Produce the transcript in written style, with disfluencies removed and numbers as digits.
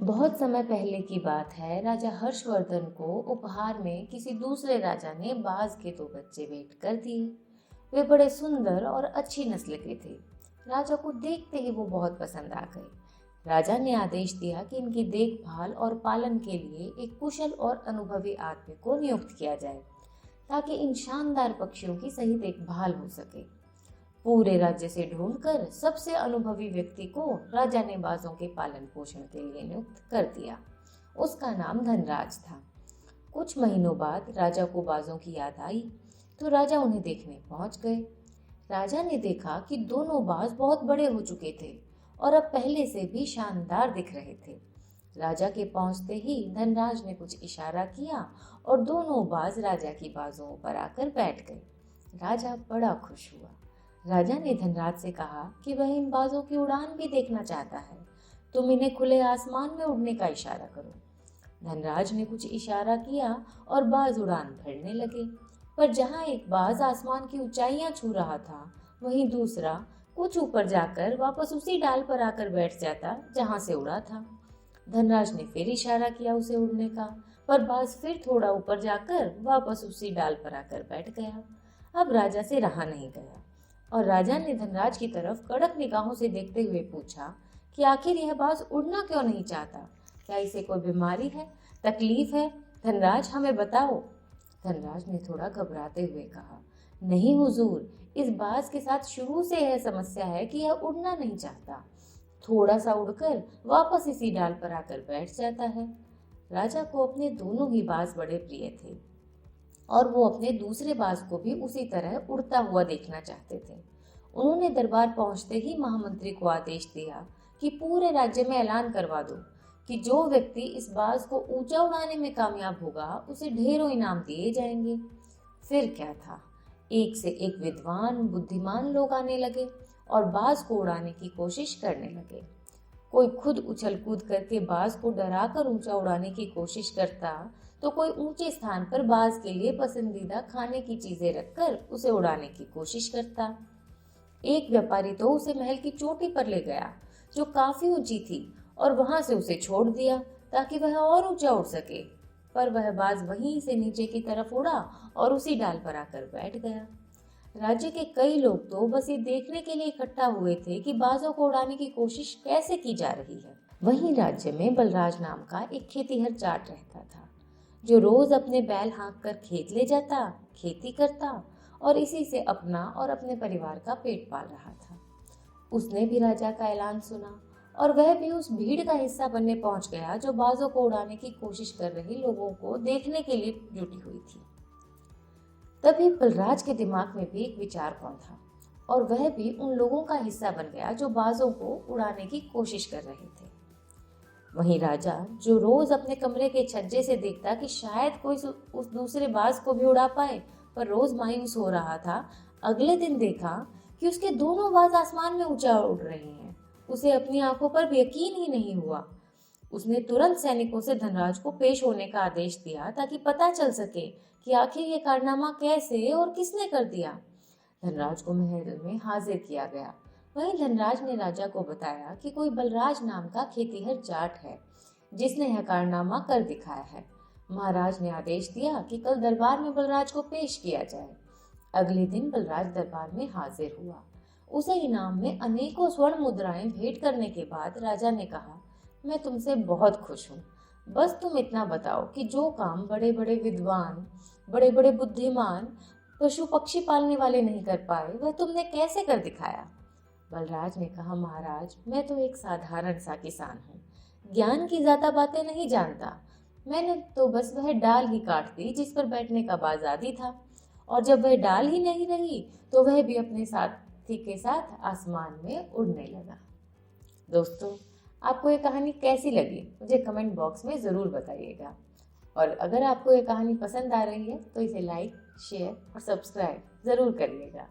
बहुत समय पहले की बात है। राजा हर्षवर्धन को उपहार में किसी दूसरे राजा ने बाज के दो बच्चे भेंट कर दिए। वे बड़े सुंदर और अच्छी नस्ल के थे। राजा को देखते ही वो बहुत पसंद आ गए। राजा ने आदेश दिया कि इनकी देखभाल और पालन के लिए एक कुशल और अनुभवी आदमी को नियुक्त किया जाए, ताकि इन शानदार पक्षियों की सही देखभाल हो सके। पूरे राज्य से ढूंढकर सबसे अनुभवी व्यक्ति को राजा ने बाजों के पालन पोषण के लिए नियुक्त कर दिया। उसका नाम धनराज था। कुछ महीनों बाद राजा को बाजों की याद आई, तो राजा उन्हें देखने पहुंच गए। राजा ने देखा कि दोनों बाज बहुत बड़े हो चुके थे और अब पहले से भी शानदार दिख रहे थे। राजा के पहुंचते ही धनराज ने कुछ इशारा किया और दोनों बाज राजा की बाजों पर आकर बैठ गए। राजा बड़ा खुश हुआ। राजा ने धनराज से कहा कि वह इन बाजों की उड़ान भी देखना चाहता है। तुम इन्हें खुले आसमान में उड़ने का इशारा करो। धनराज ने कुछ इशारा किया और बाज उड़ान भरने लगे, पर जहां एक बाज आसमान की ऊंचाइयां छू रहा था, वहीं दूसरा कुछ ऊपर जाकर वापस उसी डाल पर आकर बैठ जाता जहां से उड़ा था। धनराज ने फिर इशारा किया उसे उड़ने का, पर बाज फिर थोड़ा ऊपर जाकर वापस उसी डाल पर आकर बैठ गया। अब राजा से रहा नहीं गया और राजा ने धनराज की तरफ कड़क निगाहों से देखते हुए पूछा कि आखिर यह बाज उड़ना क्यों नहीं चाहता? क्या इसे कोई बीमारी है, तकलीफ है? धनराज, हमें बताओ। धनराज ने थोड़ा घबराते हुए कहा, नहीं हुजूर, इस बाज के साथ शुरू से यह समस्या है कि यह उड़ना नहीं चाहता। थोड़ा सा उड़कर वापस इसी डाल पर आकर बैठ जाता है। राजा को अपने दोनों ही बाज बड़े प्रिय थे और वो अपने दूसरे बाज को भी उसी तरह उड़ता हुआ देखना चाहते थे। उन्होंने दरबार पहुंचते ही महामंत्री को आदेश दिया कि पूरे राज्य में ऐलान करवा दो कि जो व्यक्ति इस बाज को ऊंचा उड़ाने में कामयाब होगा, उसे ढेरों इनाम दिए जाएंगे। फिर क्या था, एक से एक विद्वान बुद्धिमान लोग आने लगे और बाज को उड़ाने की कोशिश करने लगे। कोई खुद उछल कूद करके बाज को डराकर ऊंचा उड़ाने की कोशिश करता, तो कोई ऊंचे स्थान पर बाज के लिए पसंदीदा खाने की चीजें रखकर उसे उड़ाने की कोशिश करता। एक व्यापारी तो उसे महल की चोटी पर ले गया, जो काफी ऊंची थी, और वहां से उसे छोड़ दिया ताकि वह और ऊंचा उड़ सके। पर वह बाज वहीं से नीचे की तरफ उड़ा और उसी डाल पर आकर बैठ गया। राज्य के कई लोग तो बस ये देखने के लिए इकट्ठा हुए थे कि बाजों को उड़ाने की कोशिश कैसे की जा रही है। वहीं राज्य में बलराज नाम का एक खेतीहर जाट रहता था, जो रोज अपने बैल हाँक कर खेत ले जाता, खेती करता और इसी से अपना और अपने परिवार का पेट पाल रहा था। उसने भी राजा का ऐलान सुना और वह भी उस भीड़ का हिस्सा बनने पहुंच गया जो बाजों को उड़ाने की कोशिश कर रहे लोगों को देखने के लिए जुटी हुई थी। तभी बलराज के दिमाग में भी एक विचार पौधा और वह भी उन लोगों का हिस्सा बन गया जो बाजों को उड़ाने की कोशिश कर रहे थे। वहीं राजा, जो रोज अपने कमरे के छज्जे से देखता कि शायद कोई उस दूसरे बाज को भी उड़ा पाए, पर रोज मायूस हो रहा था, अगले दिन देखा कि उसके दोनों बाज आसमान में ऊंचा उड़ रहे हैं। उसे अपनी आंखों पर भी यकीन ही नहीं हुआ। उसने तुरंत सैनिकों से धनराज को पेश होने का आदेश दिया ताकि पता चल सके कि आखिर ये कारनामा कैसे और किसने कर दिया। धनराज को महल में हाजिर किया गया। वहीं धनराज ने राजा को बताया कि कोई बलराज नाम का खेतीहर जाट है जिसने यह कारनामा कर दिखाया है। महाराज ने आदेश दिया कि कल दरबार में बलराज को पेश किया जाए। अगले दिन बलराज दरबार में हाजिर हुआ। उसे इनाम में अनेकों स्वर्ण मुद्राएं भेंट करने के बाद राजा ने कहा, मैं तुमसे बहुत खुश हूँ। बस तुम इतना बताओ कि जो काम बड़े बड़े विद्वान, बड़े बड़े बुद्धिमान, पशु पक्षी पालने वाले नहीं कर पाए, वह तुमने कैसे कर दिखाया। बलराज ने कहा, महाराज, मैं तो एक साधारण सा किसान हूँ, ज्ञान की ज्यादा बातें नहीं जानता। मैंने तो बस वह डाल ही काट दी जिस पर बैठने का बाजादी था, और जब वह डाल ही नहीं रही तो वह भी अपने साथी के साथ आसमान में उड़ने लगा। दोस्तों, आपको ये कहानी कैसी लगी मुझे कमेंट बॉक्स में ज़रूर बताइएगा। और अगर आपको ये कहानी पसंद आ रही है तो इसे लाइक, शेयर और सब्सक्राइब ज़रूर करिएगा।